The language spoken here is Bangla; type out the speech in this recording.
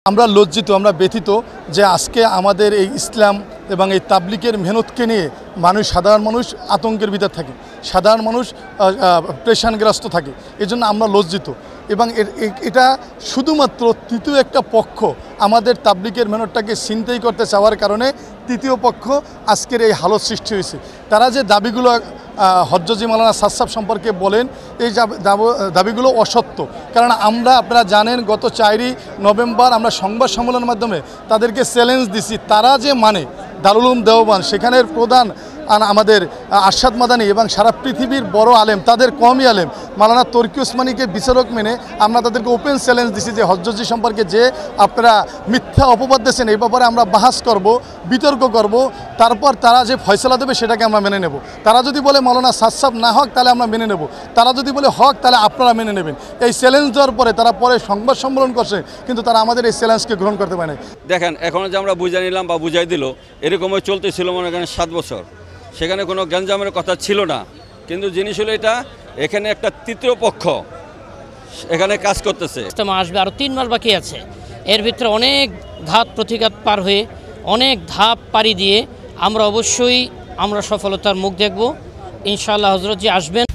আমরা লজ্জিত, আমরা ব্যথিত যে আজকে আমাদের এই ইসলাম এবং এই তাবলিগের মেহনতকে নিয়ে সাধারণ মানুষ আতঙ্কের ভিতর থাকে, সাধারণ মানুষ প্রেশানগ্রস্ত থাকে। এজন্য আমরা লজ্জিত এবং এটা শুধুমাত্র তৃতীয় একটা পক্ষ আমাদের তাবলিগের মেহনতটাকে ছিনতাই করতে চাওয়ার কারণে তৃতীয় পক্ষ আজকের এই হালত সৃষ্টি হয়েছে। তারা যে দাবিগুলো হজ্জজি মাওলানা সাদ সাহেব সম্পর্কে বলেন, এই দাবিগুলো অসত্য। কারণ আপনারা জানেন গত 4ই নভেম্বর আমরা সংবাদ সম্মেলনের মাধ্যমে তাদেরকে চ্যালেঞ্জ দিছি, তারা যে দারুল উলুম দেওবন্দ সেখানের প্রধান আমাদের আরশাদ মাদানী এবং সারা পৃথিবীর বড় আলেম, তাদের কমই আলেম মাওলানা তরকি ওসমানীকে বিচারক মেনে আমরা তাদেরকে ওপেন চ্যালেঞ্জ দিছি যে হজ্জজি সম্পর্কে যে আপনারা মিথ্যা অপবাদ দিয়েছেন এই ব্যাপারে আমরা বাহাস করব, বিতর্ক করব, তারপর তারা যে ফয়সালা দেবে সেটাকে আমরা মেনে নেব। তারা যদি বলে মাওলানা সাদ সাহেব না হক তাহলে আমরা মেনে নেব, তারা যদি বলে হক তাহলে আপনারা মেনে নেবেন। এই চ্যালেঞ্জ দেওয়ার পরে তারা পরে সংবাদ সম্মেলন করছে, কিন্তু তারা আমাদের এই চ্যালেঞ্জকে গ্রহণ করতে পারে না। দেখেন এখন যে আমরা বুঝাই নিলাম বা বুঝাই দিল, এরকমই চলতেছিল মনে করেন 7 বছর, সেখানে কোনো গ্যাঞ্জামের কথা ছিল না। কিন্তু জিনিস হলো এটা, এখানে একটা তৃতীয় পক্ষ এখানে কাজ করতেছে। আসবে, আরও 3 মাস বাকি আছে। এর ভিতরে অনেক ঘাত প্রতিঘাত পার হয়ে, অনেক ধাপ পাড়ি দিয়ে আমরা অবশ্যই সফলতার মুখ দেখব। ইনশাআল্লাহ হযরত জি আসবেন।